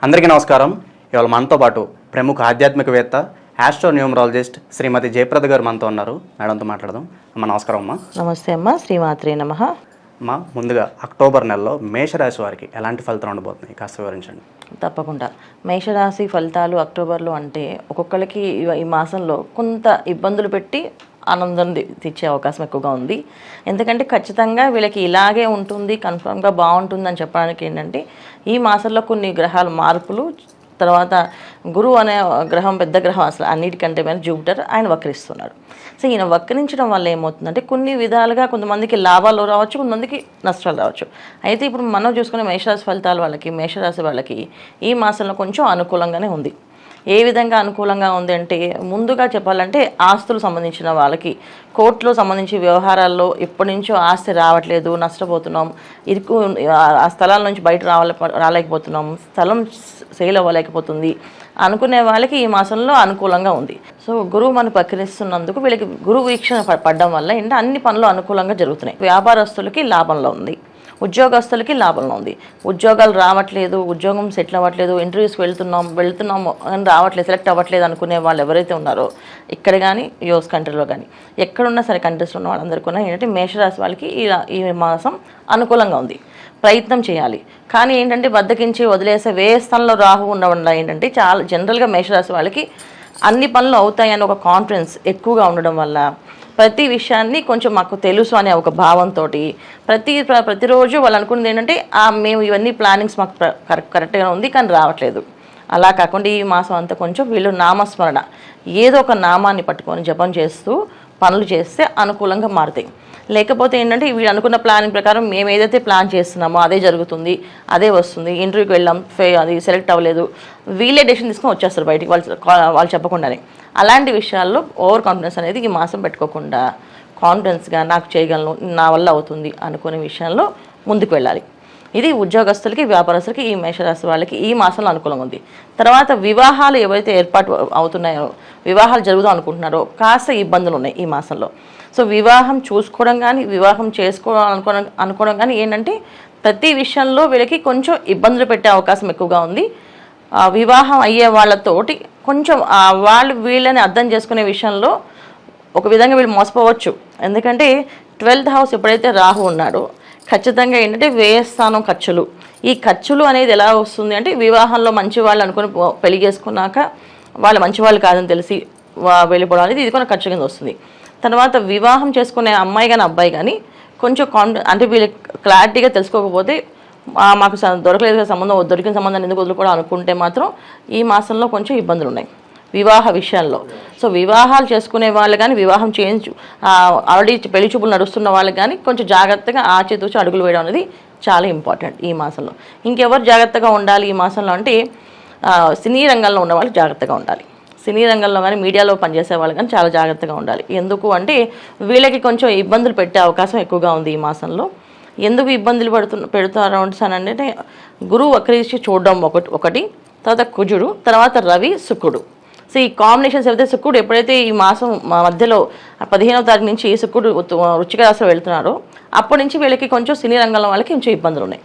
అందరికీ నమస్కారం. ఇవాళ మనతో పాటు ప్రముఖ ఆధ్యాత్మికవేత్త ఆస్ట్రో న్యూమరాలజిస్ట్ శ్రీమతి జయప్రద గారు మనతో ఉన్నారు. మేడంతో మాట్లాడదాం. అమ్మ నమస్కారం. అమ్మ నమస్తే అమ్మ. శ్రీమాత్రే నమః. అమ్మ, ముందుగా అక్టోబర్ నెలలో మేషరాశి వారికి ఎలాంటి ఫలితాలు ఉండబోతున్నాయి కాస్త వివరించండి. తప్పకుండా. మేషరాశి ఫలితాలు అక్టోబర్లో అంటే ఒక్కొక్కరికి ఈ మాసంలో కొంత ఇబ్బందులు పెట్టి ఆనందం తెచ్చే అవకాశం ఎక్కువగా ఉంది. ఎందుకంటే ఖచ్చితంగా వీళ్ళకి ఇలాగే ఉంటుంది, కన్ఫర్మ్గా బాగుంటుందని చెప్పడానికి ఏంటంటే ఈ మాసంలో కొన్ని గ్రహాల మార్పులు, తర్వాత గురువు అనే గ్రహం పెద్ద గ్రహం, అసలు అన్నిటికంటే మీద జూపిటర్, ఆయన వక్రిస్తున్నాడు. సో ఈయన వక్రించడం వల్ల ఏమవుతుందంటే కొన్ని విధాలుగా కొంతమందికి లాభాలు రావచ్చు, కొంతమందికి నష్టాలు రావచ్చు. అయితే ఇప్పుడు మనం చూసుకునే మేషరాశి ఫలితాలు మేషరాశి వాళ్ళకి ఈ మాసంలో కొంచెం అనుకూలంగానే ఉంది. ఏ విధంగా అనుకూలంగా ఉంది అంటే, ముందుగా చెప్పాలంటే ఆస్తులు సంబంధించిన వాళ్ళకి, కోర్టులో సంబంధించి వ్యవహారాల్లో ఎప్పటి నుంచో ఆస్తి రావట్లేదు, నష్టపోతున్నాం, ఇరుకు ఆ స్థలాల నుంచి బయట రాలేకపోతున్నాం, స్థలం సేల్ అవ్వలేకపోతుంది అనుకునే వాళ్ళకి ఈ మాసంలో అనుకూలంగా ఉంది. సో గురువు మనం ప్రకరిస్తున్నందుకు వీళ్ళకి గురువు వీక్షణ పడడం వల్ల ఏంటంటే అన్ని పనులు అనుకూలంగా జరుగుతున్నాయి. వ్యాపారస్తులకి లాభంలో ఉంది, ఉద్యోగస్తులకి లాభంలో ఉంది. ఉద్యోగాలు రావట్లేదు, ఉద్యోగం సెటిల్ అవ్వట్లేదు, ఇంటర్వ్యూస్కి వెళ్తున్నాము అని రావట్లేదు, సెలెక్ట్ అవ్వట్లేదు అనుకునే వాళ్ళు ఎవరైతే ఉన్నారో ఇక్కడ కానీ యూఎస్ కంట్రీలో కానీ ఎక్కడున్నా సరే కంట్రీస్లో ఉన్న వాళ్ళందరికీ కూడా ఏంటంటే మేషరాశి వాళ్ళకి ఈ మాసం అనుకూలంగా ఉంది. ప్రయత్నం చేయాలి. కానీ ఏంటంటే బద్దకించి వదిలేసే స్థలంలో రాహు ఉండడం ఏంటంటే చాలా జనరల్గా మేషరాశి వాళ్ళకి అన్ని పనులు అవుతాయని ఒక కాన్ఫిడెన్స్ ఎక్కువగా ఉండడం వల్ల ప్రతి విషయాన్ని కొంచెం మాకు తెలుసు అనే ఒక భావంతో ప్రతిరోజు వాళ్ళు అనుకున్నది ఏంటంటే మేము ఇవన్నీ ప్లానింగ్స్ మాకు కరెక్ట్గా ఉంది కానీ రావట్లేదు. అలా కాకుండా ఈ మాసం అంతా కొంచెం వీళ్ళు నామస్మరణ, ఏదో ఒక నామాన్ని పట్టుకొని జపం చేస్తూ పనులు చేస్తే అనుకూలంగా మారుతాయి. లేకపోతే ఏంటంటే వీళ్ళు అనుకున్న ప్లానింగ్ ప్రకారం మేము ఏదైతే ప్లాన్ చేస్తున్నామో అదే జరుగుతుంది, అదే వస్తుంది. ఇంటర్వ్యూకి వెళ్ళాం, అది సెలెక్ట్ అవ్వలేదు, వీళ్ళే డెసిషన్ తీసుకొని వచ్చేస్తారు బయటికి, వాళ్ళు చెప్పకుండానే. అలాంటి విషయాల్లో ఓవర్ కాన్ఫిడెన్స్ అనేది ఈ మాసం పెట్టుకోకుండా కాన్ఫిడెన్స్గా నాకు చేయగలను, నా వల్ల అవుతుంది అనుకునే విషయంలో ముందుకు వెళ్ళాలి. ఇది ఉద్యోగస్తులకి, వ్యాపారస్తులకి, ఈ మేషరాశి వాళ్ళకి ఈ మాసంలో అనుకూలంగా ఉంది. తర్వాత వివాహాలు ఏవైతే ఏర్పాటు అవుతున్నాయో, వివాహాలు జరుగుదాం అనుకుంటున్నారో కాస్త ఇబ్బందులు ఉన్నాయి ఈ మాసంలో. సో వివాహం చూసుకోవడం కానీ, వివాహం అనుకోవడం కానీ ఏంటంటే ప్రతి విషయంలో వీళ్ళకి కొంచెం ఇబ్బందులు పెట్టే అవకాశం ఎక్కువగా ఉంది. వివాహం అయ్యే వాళ్ళతోటి కొంచెం వాళ్ళు వీళ్ళని అర్థం చేసుకునే విషయంలో ఒక విధంగా వీళ్ళు మోసపోవచ్చు. ఎందుకంటే 12th హౌస్ ఎప్పుడైతే రాహు ఉన్నాడో ఖచ్చితంగా ఏంటంటే వ్యయస్థానం ఖర్చులు, ఈ ఖర్చులు అనేది ఎలా వస్తుంది అంటే వివాహంలో మంచి వాళ్ళు అనుకుని పెళ్లి చేసుకున్నాక వాళ్ళు మంచి వాళ్ళు కాదని తెలిసి వెళ్ళిపోవడం అనేది ఇది కూడా ఖర్చు కింద వస్తుంది. తర్వాత వివాహం చేసుకునే అమ్మాయి కానీ అబ్బాయి కానీ కొంచెం అంటే వీళ్ళకి క్లారిటీగా తెలుసుకోకపోతే మాకు దొరకలేదు సంబంధం, దొరికిన సంబంధాన్ని ఎందుకు వదులుకోవడం అనుకుంటే మాత్రం ఈ మాసంలో కొంచెం ఇబ్బందులు ఉన్నాయి వివాహ విషయాల్లో. సో వివాహాలు చేసుకునే వాళ్ళు కానీ, వివాహం ఆల్రెడీ పెళ్లి చూపులు నడుస్తున్న వాళ్ళకి కానీ కొంచెం జాగ్రత్తగా ఆచితూచి అడుగులు వేయడం అనేది చాలా ఇంపార్టెంట్ ఈ మాసంలో. ఇంకెవరు జాగ్రత్తగా ఉండాలి ఈ మాసంలో అంటే సినీ రంగంలో ఉన్న వాళ్ళు జాగ్రత్తగా ఉండాలి. సినీ రంగంలో కానీ, మీడియాలో పనిచేసే వాళ్ళు కానీ చాలా జాగ్రత్తగా ఉండాలి. ఎందుకు అంటే వీళ్ళకి కొంచెం ఇబ్బందులు పెట్టే అవకాశం ఎక్కువగా ఉంది ఈ మాసంలో. ఎందుకు ఇబ్బందులు పెడతారు అంటే గురువు వక్రించి చూడడం ఒకటి, తర్వాత కుజుడు, తర్వాత రవి, శుక్రుడు. సో ఈ కాంబినేషన్స్ ఏవైతే శుక్రుడు ఎప్పుడైతే ఈ మాసం మధ్యలో 15వ తారీఖు నుంచి శుక్రుడు వృశ్చిక రాశిలో వెళ్తున్నారో అప్పటి నుంచి వీళ్ళకి కొంచెం సినీ రంగంలో వాళ్ళకి కొంచెం ఇబ్బందులు ఉన్నాయి.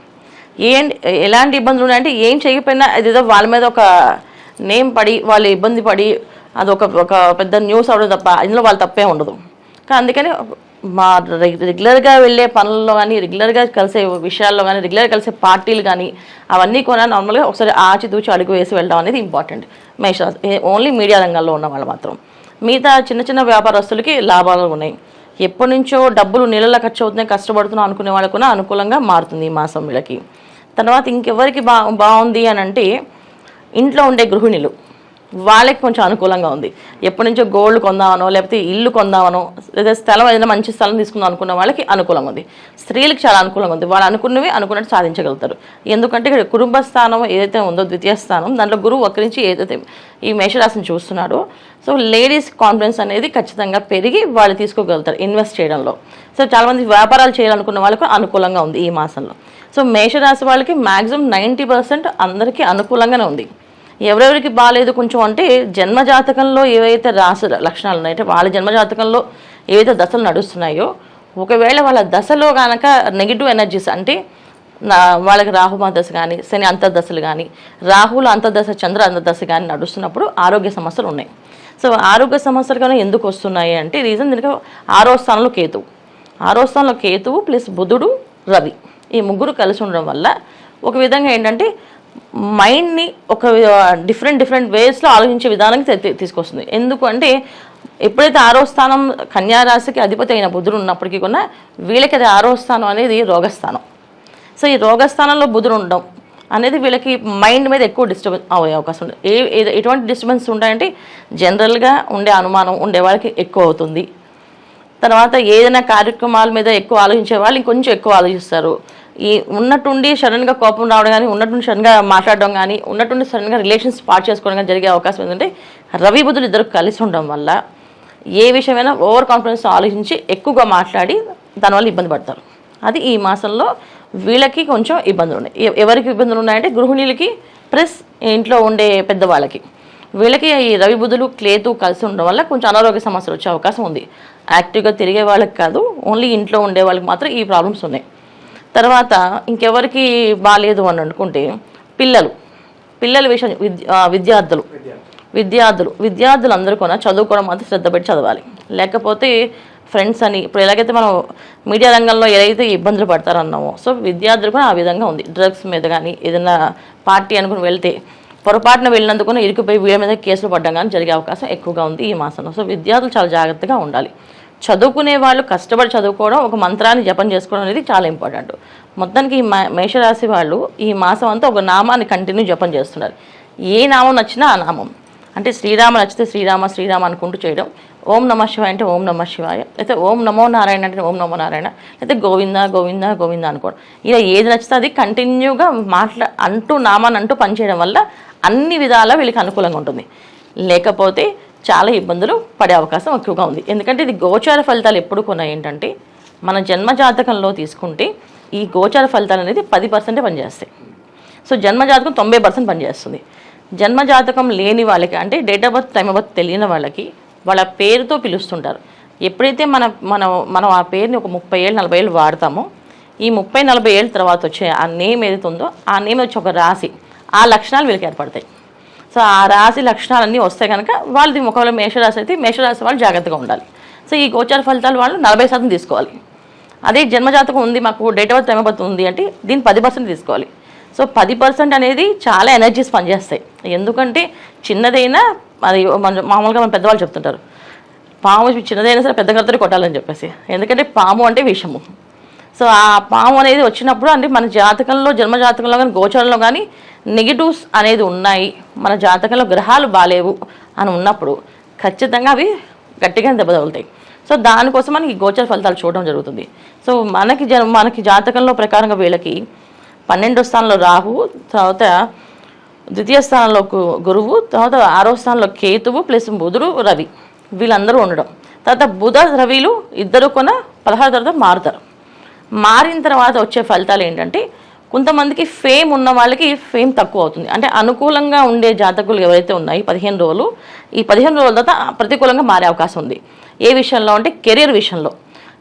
ఎలాంటి ఇబ్బందులు ఉన్నాయంటే ఏం చేయకపోయినా అదేదో వాళ్ళ మీద ఒక నేమ్ పడి వాళ్ళు ఇబ్బంది పడి ఒక పెద్ద న్యూస్ అవడం తప్ప ఇందులో వాళ్ళు తప్పే ఉండదు. కానీ అందుకని మా రెగ్యులర్గా వెళ్ళే పనుల్లో కానీ, రెగ్యులర్గా కలిసే విషయాల్లో కానీ, రెగ్యులర్గా కలిసే పార్టీలు కానీ అవన్నీ కూడా నార్మల్గా ఒకసారి ఆచితూచి అడుగు వేసి వెళ్ళడం అనేది ఇంపార్టెంట్. ఓన్లీ మీడియా రంగంలో ఉన్న వాళ్ళు మాత్రం. మిగతా చిన్న చిన్న వ్యాపారస్తులకి లాభాలు ఉన్నాయి. ఎప్పటి నుంచో డబ్బులు నీళ్ళలో ఖర్చు అవుతున్నాయి, కష్టపడుతున్నాం అనుకునే వాళ్ళకు కూడా అనుకూలంగా మారుతుంది ఈ మాసం వీళ్ళకి. తర్వాత ఇంకెవరికి బాగుంది అని అంటే ఇంట్లో ఉండే గృహిణులు, వాళ్ళకి కొంచెం అనుకూలంగా ఉంది. ఎప్పటి నుంచో గోల్డ్ కొందామనో, లేకపోతే ఇల్లు కొందామనో, లేదా స్థలం ఏదైనా మంచి స్థలం తీసుకుందాం అనుకున్న వాళ్ళకి అనుకూలంగా ఉంది. స్త్రీలకు చాలా అనుకూలంగా ఉంది. వాళ్ళు అనుకున్నట్టు సాధించగలుగుతారు. ఎందుకంటే ఇక్కడ కుటుంబ స్థానం ఏదైతే ఉందో, ద్వితీయ స్థానం, దాంట్లో గురువు వక్రించి ఏదైతే ఈ మేషరాశిని చూస్తున్నాడో, సో లేడీస్ కాన్ఫిడెన్స్ అనేది ఖచ్చితంగా పెరిగి వాళ్ళు తీసుకోగలుగుతారు ఇన్వెస్ట్ చేయడంలో. సో చాలామంది వ్యాపారాలు చేయాలనుకున్న వాళ్ళకు అనుకూలంగా ఉంది ఈ మాసంలో. సో మేషరాశి వాళ్ళకి మ్యాక్సిమం 90% అందరికీ అనుకూలంగానే ఉంది. ఎవరెవరికి బాగాలేదు కొంచెం అంటే జన్మజాతకంలో ఏవైతే రాశి లక్షణాలు ఉన్నాయంటే వాళ్ళ జన్మజాతకంలో ఏవైతే దశలు నడుస్తున్నాయో ఒకవేళ వాళ్ళ దశలో కనుక నెగిటివ్ ఎనర్జీస్ అంటే వాళ్ళకి రాహు దశ కానీ శని అంతర్దశలు కానీ రాహుల అంతర్దశ చంద్ర అంతర్దశ కానీ నడుస్తున్నప్పుడు ఆరోగ్య సమస్యలు ఉన్నాయి. సో ఆరోగ్య సమస్యలు కానీ ఎందుకు వస్తున్నాయి అంటే రీజన్ దీనికి 6వ స్థానంలో కేతువు, 6వ స్థానంలో కేతువు ప్లస్ బుధుడు రవి ఈ ముగ్గురు కలిసి ఉండడం వల్ల ఒక విధంగా ఏంటంటే మైండ్ని ఒక డిఫరెంట్ వేస్లో ఆలోచించే విధానానికి తీసుకొస్తుంది. ఎందుకు అంటే ఎప్పుడైతే 6వ స్థానం కన్యా రాశికి అధిపతి అయిన బుధుడు ఉన్నప్పటికీ కూడా వీళ్ళకి అది 6వ స్థానం అనేది రోగస్థానం. సో ఈ రోగస్థానంలో బుధుడు ఉండడం అనేది వీళ్ళకి మైండ్ మీద ఎక్కువ డిస్టర్బెన్స్ అయ్యే అవకాశం ఉంది. ఎటువంటి డిస్టర్బెన్స్ ఉంటాయంటే జనరల్గా ఉండే అనుమానం ఉండే వాళ్ళకి ఎక్కువ అవుతుంది. తర్వాత ఏదైనా కార్యక్రమాల మీద ఎక్కువ ఆలోచించే వాళ్ళు ఇంకొంచెం ఎక్కువ ఆలోచిస్తారు. ఈ ఉన్నట్టుండి సడన్గా కోపం రావడం కానీ, ఉన్నట్టుండి సడన్గా మాట్లాడడం కానీ, ఉన్నట్టుండి సడన్గా రిలేషన్స్ పార్ట్ చేసుకోవడం కానీ జరిగే అవకాశం ఏంటంటే రవి బుధులు ఇద్దరు కలిసి ఉండడం వల్ల ఏ విషయమైనా ఓవర్ కాన్ఫిడెన్స్ ఆలోచించి ఎక్కువగా మాట్లాడి దానివల్ల ఇబ్బంది పడతారు. అది ఈ మాసంలో వీళ్ళకి కొంచెం ఇబ్బందులు ఉన్నాయి. ఎవరికి ఇబ్బందులు ఉన్నాయంటే గృహిణులకి ప్లస్ ఇంట్లో ఉండే పెద్దవాళ్ళకి. వీళ్ళకి ఈ రవి బుధులు కేతు కలిసి ఉండడం వల్ల కొంచెం అనారోగ్య సమస్యలు వచ్చే అవకాశం ఉంది. యాక్టివ్గా తిరిగే వాళ్ళకి కాదు, ఓన్లీ ఇంట్లో ఉండే వాళ్ళకి మాత్రం ఈ ప్రాబ్లమ్స్ ఉన్నాయి. తర్వాత ఇంకెవరికి బాగాలేదు అని అనుకుంటే పిల్లల విషయం విద్యార్థులు అందరూ కూడా చదువుకోవడం మాత్రం శ్రద్ధ పెట్టి చదవాలి. లేకపోతే ఫ్రెండ్స్ అని ఇప్పుడు ఎలాగైతే మనం మీడియా రంగంలో ఏదైతే ఇబ్బందులు పడతారన్నామో సో విద్యార్థులు కూడా ఆ విధంగా ఉంది. డ్రగ్స్ మీద కానీ ఏదైనా పార్టీ అనుకుని వెళ్తే పొరపాటున వెళ్ళినందుకు ఇరుకుపోయి వీళ్ళ మీద కేసులు పడ్డం కానీ జరిగే అవకాశం ఎక్కువగా ఉంది ఈ మాసంలో. సో విద్యార్థులు చాలా జాగ్రత్తగా ఉండాలి. చదువుకునే వాళ్ళు కష్టపడి చదువుకోవడం, ఒక మంత్రాన్ని జపం చేసుకోవడం అనేది చాలా ఇంపార్టెంట్. మొత్తానికి ఈ మేషరాశి వాళ్ళు ఈ మాసం అంతా ఒక నామాన్ని కంటిన్యూ జపం చేస్తున్నారు. ఏ నామం నచ్చినా ఆ నామం, అంటే శ్రీరామ నచ్చితే శ్రీరామ అనుకుంటూ చేయడం. ఓం నమ శివాయ అంటే ఓం నమ శివాయ, అయితే ఓం నమో నారాయణ అంటే ఓం నమో నారాయణ, అయితే గోవింద అనుకోవడం. ఇలా ఏది నచ్చితే అది కంటిన్యూగా నామాన్ని అంటూ పనిచేయడం వల్ల అన్ని విధాలా వీళ్ళకి అనుకూలంగా ఉంటుంది. లేకపోతే చాలా ఇబ్బందులు పడే అవకాశం ఎక్కువగా ఉంది. ఎందుకంటే ఇది గోచార ఫలితాలు ఎప్పుడు కొన్నా ఏంటంటే మన జన్మ జాతకంలో తీసుకుంటే ఈ గోచార ఫలితాలు అనేది 10% పనిచేస్తాయి. సో జన్మ జాతకం 90% పనిచేస్తుంది. జన్మ జాతకం లేని వాళ్ళకి అంటే date of birth time of birth తెలియని వాళ్ళకి వాళ్ళ పేరుతో పిలుస్తుంటారు. ఎప్పుడైతే మనం ఆ పేరుని ఒక 30 ఏళ్ళు 40 ఏళ్ళు వాడతామో ఈ 30-40 ఏళ్ళ తర్వాత వచ్చే ఆ నేమ్ ఏదైతే ఉందో ఆ నేమ్ వచ్చి ఒక రాశి, ఆ లక్షణాలు వీళ్ళకి ఏర్పడతాయి. సో ఆ రాశి లక్షణాలన్నీ వస్తాయి కనుక వాళ్ళది ఒకవేళ మేషరాశి అయితే మేషరాశి వాళ్ళు జాగ్రత్తగా ఉండాలి. సో ఈ గోచార ఫలితాలు వాళ్ళు 40% తీసుకోవాలి. అదే జన్మజాతకం ఉంది మాకు date of birth time of birth ఉంది అంటే దీన్ని 10% తీసుకోవాలి. సో 10% అనేది చాలా ఎనర్జీస్ పనిచేస్తాయి. ఎందుకంటే చిన్నదైనా అది మామూలుగా మన పెద్దవాళ్ళు చెప్తుంటారు, పాము చిన్నదైనా సరే పెద్ద కర్తని కొట్టాలని చెప్పేసి. ఎందుకంటే పాము అంటే విషము. సో ఆ పాము అనేది వచ్చినప్పుడు అంటే మన జాతకంలో జన్మ జాతకంలో కానీ గోచరంలో కానీ నెగిటివ్స్ అనేది ఉన్నాయి, మన జాతకంలో గ్రహాలు బాలేవు అని ఉన్నప్పుడు ఖచ్చితంగా అవి గట్టిగా దెబ్బ తగులుతాయి. సో దానికోసం మనకి గోచర ఫలితాలు చూడడం జరుగుతుంది. సో మనకి జాతకంలో ప్రకారంగా వీళ్ళకి 12వ స్థానంలో రాహు, తర్వాత ద్వితీయ స్థానంలో గురువు, తర్వాత 6వ స్థానంలో కేతువు ప్లస్ బుధుడు రవి వీళ్ళందరూ ఉండడం. తర్వాత బుధ రవిలు ఇద్దరు కొన 16 తర్వాత మారుతారు. మారిన తర్వాత వచ్చే ఫలితాలు ఏంటంటే కొంతమందికి ఫేమ్ ఉన్న వాళ్ళకి ఫేమ్ తక్కువ అవుతుంది. అంటే అనుకూలంగా ఉండే జాతకులు ఎవరైతే ఉన్నాయి 15 రోజులు, ఈ 15 రోజుల తర్వాత ప్రతికూలంగా మారే అవకాశం ఉంది. ఏ విషయంలో అంటే కెరీర్ విషయంలో.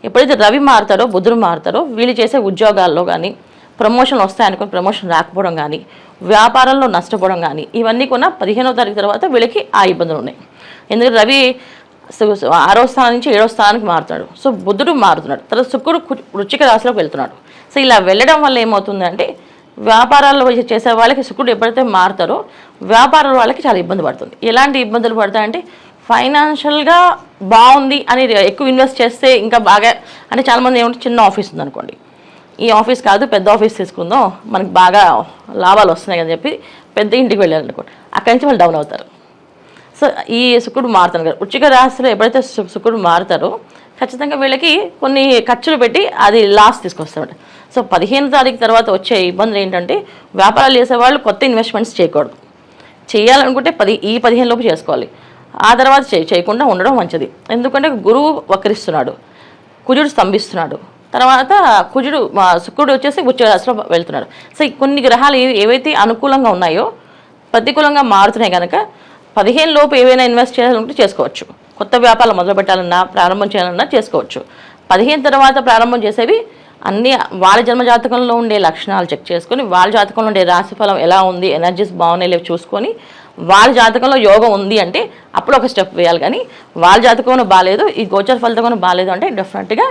ఎప్పుడైతే రవి మారుతారో బుధుడు మారుతారో వీళ్ళు చేసే ఉద్యోగాల్లో కానీ ప్రమోషన్లు వస్తాయనుకుని ప్రమోషన్ రాకపోవడం కానీ, వ్యాపారంలో నష్టపోవడం కానీ ఇవన్నీ కూడా 15వ తారీఖు తర్వాత వీళ్ళకి ఆ ఇబ్బందులు ఉన్నాయి. ఎందుకంటే రవి 6వ స్థానం నుంచి 7వ స్థానానికి మారుతున్నాడు. సో బుధుడు మారుతున్నాడు, తర్వాత శుక్రుడు వృశ్చిక రాశిలోకి వెళ్తున్నాడు. సో ఇలా వెళ్ళడం వల్ల ఏమవుతుందంటే వ్యాపారాల్లో చేసే వాళ్ళకి శుక్రుడు ఎప్పుడైతే మారుతారో వ్యాపారాల వాళ్ళకి చాలా ఇబ్బంది పడుతుంది. ఎలాంటి ఇబ్బందులు పడతాయంటే ఫైనాన్షియల్గా బాగుంది అని ఎక్కువ ఇన్వెస్ట్ చేస్తే ఇంకా బాగా, అంటే చాలామంది ఏమంటే చిన్న ఆఫీస్ ఉందనుకోండి, ఈ ఆఫీస్ కాదు పెద్ద ఆఫీస్ తీసుకుందాం మనకి బాగా లాభాలు వస్తున్నాయి అని చెప్పి పెద్ద ఇంటికి వెళ్ళారనుకోండి, అక్కడి నుంచి వాళ్ళు డౌన్ అవుతారు. సో ఈ శుక్రుడు మారుతాను కదా, వృశ్చిక రాశిలో ఎప్పుడైతే శుక్రుడు మారుతారో ఖచ్చితంగా వీళ్ళకి కొన్ని ఖర్చులు పెట్టి అది లాస్ తీసుకొస్తాడు. సో 15వ తారీఖు తర్వాత వచ్చే ఇబ్బందులు ఏంటంటే వ్యాపారాలు చేసేవాళ్ళు కొత్త ఇన్వెస్ట్మెంట్స్ చేయకూడదు. చేయాలనుకుంటే ఈ 15 లోపు చేసుకోవాలి. ఆ తర్వాత చేయకుండా ఉండడం మంచిది. ఎందుకంటే గురువు వక్రిస్తున్నాడు, కుజుడు స్తంభిస్తున్నాడు, తర్వాత శుక్రుడు వచ్చేసి వృశ్చిక రాశిలో వెళ్తున్నాడు. సో కొన్ని గ్రహాలు ఏవైతే అనుకూలంగా ఉన్నాయో ప్రతికూలంగా మారుతున్నాయి కనుక 15 లోపు ఏవైనా ఇన్వెస్ట్ చేయాలంటే చేసుకోవచ్చు. కొత్త వ్యాపారాలు మొదలు పెట్టాలన్నా ప్రారంభం చేయాలన్నా చేసుకోవచ్చు. 15 తర్వాత ప్రారంభం చేసేవి అన్ని వాళ్ళ జన్మజాతకంలో ఉండే లక్షణాలు చెక్ చేసుకొని వాళ్ళ జాతకంలో ఉండే రాశిఫలం ఎలా ఉంది, ఎనర్జీస్ బాగున్నాయి లేవు చూసుకొని వాళ్ళ జాతకంలో యోగం ఉంది అంటే అప్పుడు ఒక స్టెప్ వేయాలి. కానీ వాళ్ళ జాతకంలో బాగాలేదు, ఈ గోచర ఫలితం బాగాలేదు అంటే డెఫినెట్గా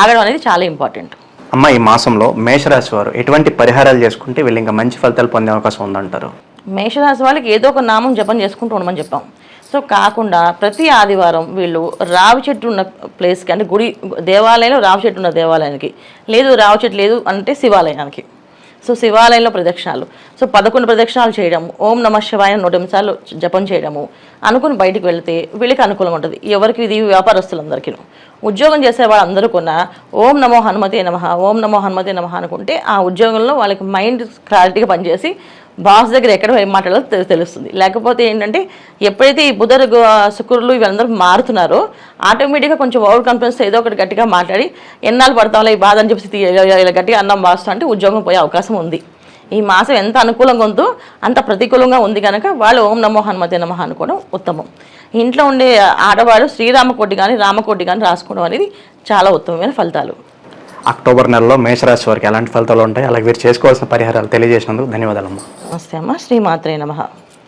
ఆగడం అనేది చాలా ఇంపార్టెంట్. అమ్మ, ఈ మాసంలో మేషరాశి వారు ఎటువంటి పరిహారాలు చేసుకుంటే వీళ్ళు ఇంకా మంచి ఫలితాలు పొందే అవకాశం ఉందంటారు? మేషరాశి వాళ్ళకి ఏదో ఒక నామం జపం చేసుకుంటూ ఉండమని చెప్పాం. సో కాకుండా ప్రతి ఆదివారం వీళ్ళు రావి చెట్టు ఉన్న ప్లేస్కి, అంటే గుడి దేవాలయంలో రావి చెట్టు ఉన్న దేవాలయానికి, లేదు రావి చెట్టు లేదు అంటే శివాలయానికి, సో శివాలయంలో ప్రదక్షిణాలు, సో 11 ప్రదక్షిణాలు చేయడము, ఓం నమః శివాయ 108 సార్లు జపం చేయడము, అనుకుని బయటికి వెళితే వీళ్ళకి అనుకూలంగా ఉంటుంది. ఎవరికి ఇది వ్యాపారస్తులందరికీ, ఉద్యోగం చేసే వాళ్ళందరూ కూడా ఓం నమో హనుమతే నమః, ఓం నమో హనుమతే నమః అనుకుంటే ఆ ఉద్యోగంలో వాళ్ళకి మైండ్ క్లారిటీగా పనిచేసి బాస్ దగ్గర ఎక్కడ ఏం మాట్లాడాలో తెలుస్తుంది. లేకపోతే ఏంటంటే ఎప్పుడైతే ఈ బుధ శుక్రులు వీళ్ళందరూ మారుతున్నారో ఆటోమేటిక్గా కొంచెం ఓవర్ కాన్ఫిడెన్స్ ఏదో ఒకటి గట్టిగా మాట్లాడి ఎన్నాళ్ళు పడతాంలో ఈ బాధ అని చెప్పి ఇలా గట్టిగా అన్నం బాస్తా అంటే ఉద్యోగం పోయే అవకాశం ఉంది. ఈ మాసం ఎంత అనుకూలంగా ఉందో అంత ప్రతికూలంగా ఉంది కనుక వాళ్ళు ఓం నమో హనుమతే నమః అనుకోవడం ఉత్తమం. ఇంట్లో ఉండే ఆడవాళ్ళు శ్రీరామకోటి కానీ రామకోటి కానీ రాసుకోవడం అనేది చాలా ఉత్తమమైన ఫలితాలు. అక్టోబర్ నెలలో మేషరాశి వారికి ఎలాంటి ఫలితాలు ఉంటాయి, అలాగే వీరు చేసుకోవాల్సిన పరిహారాలు తెలియజేసినందుకు ధన్యవాదాలమ్మా. నమస్తే అమ్మ. శ్రీమాత్రే నమః.